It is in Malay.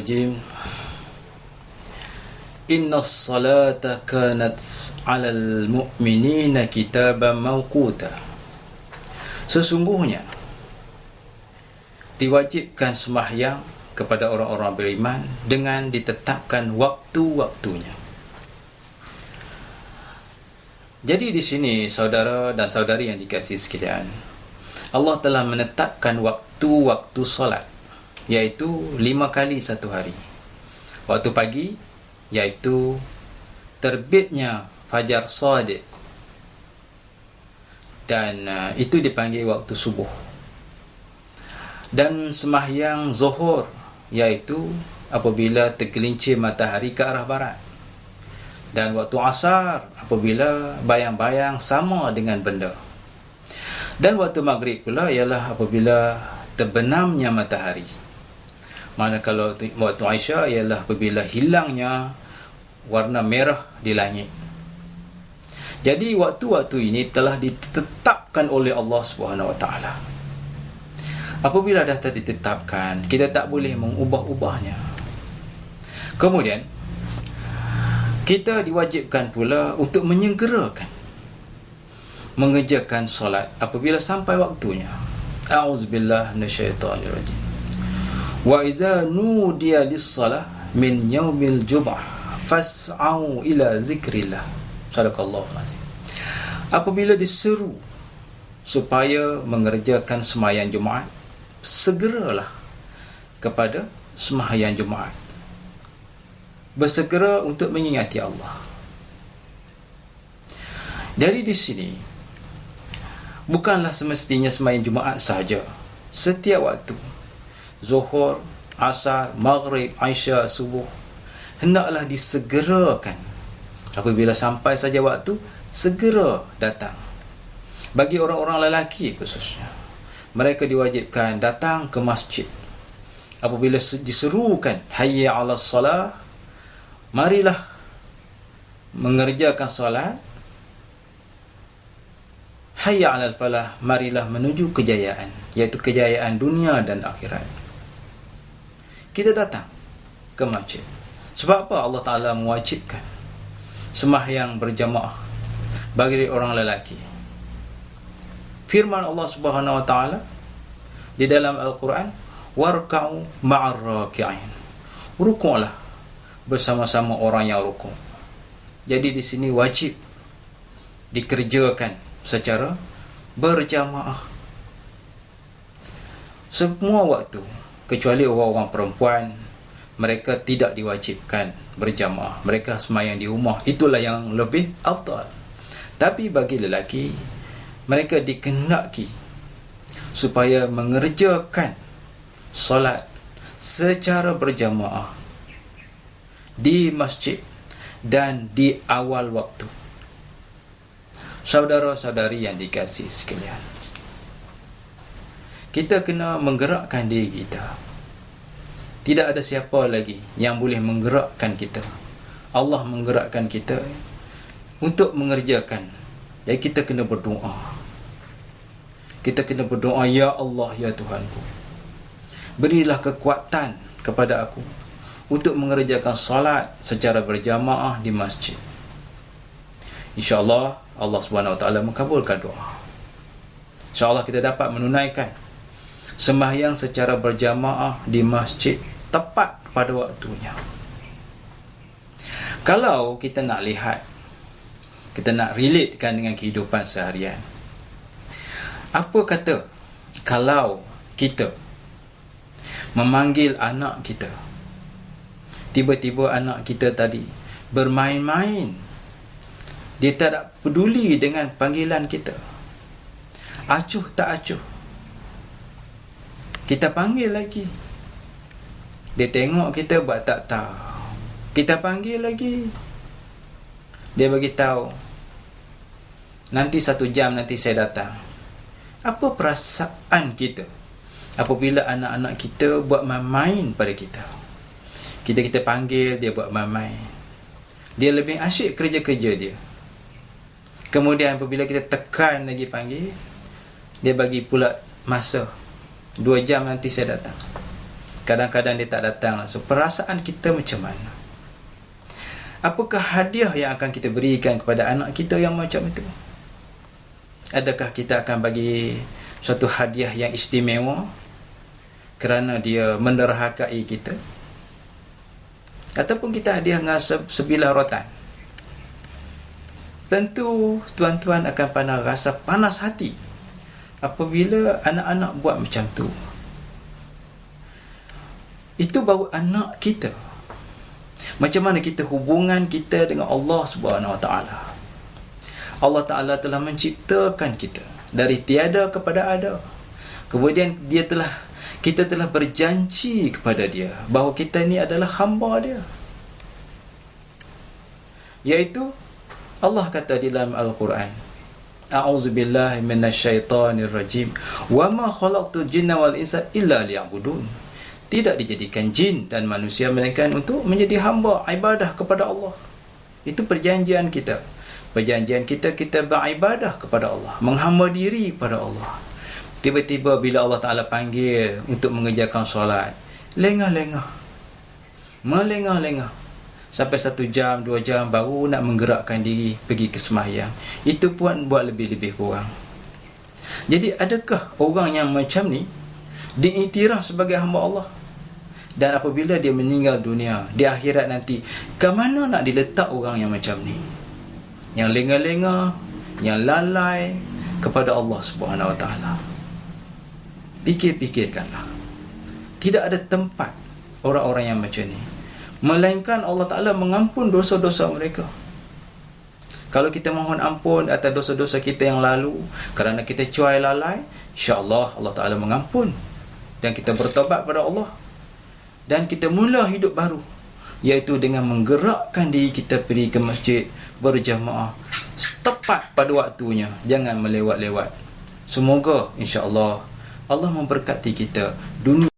rajim. Innas salata kanat 'alal mu'minina kitaban mawquta. Sesungguhnya diwajibkan sembahyang kepada orang-orang beriman dengan ditetapkan waktu-waktunya. Jadi di sini saudara dan saudari yang dikasihi sekalian, Allah telah menetapkan waktu-waktu solat, iaitu 5 kali satu hari. Waktu pagi, iaitu terbitnya fajar shadiq, dan itu dipanggil waktu subuh. Dan sembahyang zuhur, iaitu apabila tergelincir matahari ke arah barat. Dan waktu asar, apabila bayang-bayang sama dengan benda. Dan waktu maghrib pula ialah apabila terbenamnya matahari. Manakala waktu Isya ialah apabila hilangnya warna merah di langit. Jadi waktu-waktu ini telah ditetapkan oleh Allah Subhanahu Wa Taala. Apabila dah ditetapkan, kita tak boleh mengubah-ubahnya. Kemudian kita diwajibkan pula untuk menyegerakan mengerjakan solat apabila sampai waktunya. A'udzubillah minasyaitanirrajim. Wa iza nudiya lis-salah min yaumil jum'ah fas'au ila zikrillah. Sadaqallahu azim. Apabila diseru supaya mengerjakan sembahyang Jumaat, segeralah kepada sembahyang Jumaat. Bersegera untuk mengingati Allah. Jadi di sini bukanlah semestinya sembahyang Jumaat sahaja. Setiap waktu, Zuhur, Asar, Maghrib, Isya, Subuh, hendaklah disegerakan. Apabila sampai saja waktu, segera datang. Bagi orang-orang lelaki khususnya, mereka diwajibkan datang ke masjid. Apabila diserukan hayya 'alas salah, marilah mengerjakan solat. Hayya 'alal falah, marilah menuju kejayaan, iaitu kejayaan dunia dan akhirat. Kita datang ke masjid. Sebab apa Allah Ta'ala mewajibkan sembahyang berjamaah bagi orang lelaki? Firman Allah Subhanahu Wa Ta'ala di dalam Al-Quran, warka'u ma'ar raki'in, rukuklah bersama-sama orang yang rukuk. Jadi di sini wajib dikerjakan secara berjamaah. Semua waktu kecuali orang-orang perempuan, mereka tidak diwajibkan berjamaah. Mereka sembahyang di rumah. Itulah yang lebih afdal. Tapi bagi lelaki, mereka dikehendaki supaya mengerjakan solat secara berjamaah di masjid dan di awal waktu. Saudara-saudari yang dikasihi sekalian, kita kena menggerakkan diri kita. Tidak ada siapa lagi yang boleh menggerakkan kita. Allah menggerakkan kita untuk mengerjakan. Jadi kita kena berdoa. Kita kena berdoa, ya Allah, ya Tuhanku, berilah kekuatan kepada aku untuk mengerjakan salat secara berjamaah di masjid. InsyaAllah Allah Subhanahu Wa Taala mengabulkan doa. InsyaAllah kita dapat menunaikan sembahyang secara berjamaah di masjid tepat pada waktunya. Kalau kita nak lihat, kita nak relatekan dengan kehidupan seharian, apa kata kalau kita memanggil anak kita, tiba-tiba anak kita tadi bermain-main, dia tak peduli dengan panggilan kita, acuh tak acuh, kita panggil lagi, dia tengok kita buat tak tahu, kita panggil lagi, dia bagi tahu nanti 1 jam nanti saya datang. Apa perasaan kita apabila anak-anak kita buat main-main pada kita? Kita panggil, dia buat main-main, dia lebih asyik kerja-kerja dia. Kemudian apabila kita tekan lagi panggil, dia bagi pula masa, 2 jam nanti saya datang. Kadang-kadang dia tak datang langsung. Perasaan kita macam mana? Apakah hadiah yang akan kita berikan kepada anak kita yang macam itu? Adakah kita akan bagi suatu hadiah yang istimewa kerana dia menderhakai kita? Ataupun kita hadiah dengan sebilah rotan? Tentu tuan-tuan akan pandang rasa panas hati apabila anak-anak buat macam tu. Itu baru anak kita. Macam mana kita hubungan kita dengan Allah Subhanahu Wa Taala? Allah Taala telah menciptakan kita dari tiada kepada ada. Kemudian kita telah berjanji kepada dia bahawa kita ni adalah hamba dia. Iaitu Allah kata di dalam Al-Quran, A'udzubillahi minasyaitonirrajim, wa ma khalaqtul jinna wal insa illa liya'budun. Tidak dijadikan jin dan manusia melainkan untuk menjadi hamba ibadah kepada Allah. Itu perjanjian kita. Perjanjian kita beribadah kepada Allah, menghamba diri kepada Allah. Tiba-tiba bila Allah Ta'ala panggil untuk mengerjakan solat, lengah-lengah, melengah-lengah, sampai 1 jam, 2 jam baru nak menggerakkan diri pergi ke sembahyang. Itu pun buat lebih-lebih kurang. Jadi adakah orang yang macam ni diiktiraf sebagai hamba Allah? Dan apabila dia meninggal dunia di akhirat nanti, ke mana nak diletak orang yang macam ni? Yang lengah-lengah, yang lalai kepada Allah Subhanahu Wa Taala. Fikir-fikirkanlah. Tidak ada tempat orang-orang yang macam ni, melainkan Allah Ta'ala mengampun dosa-dosa mereka. Kalau kita mohon ampun atas dosa-dosa kita yang lalu kerana kita cuai lalai, insya-Allah Allah Ta'ala mengampun. Dan kita bertobat pada Allah, dan kita mula hidup baru, iaitu dengan menggerakkan diri kita pergi ke masjid berjamaah tepat pada waktunya, jangan melewat-lewat. Semoga insya-Allah Allah memberkati kita dunia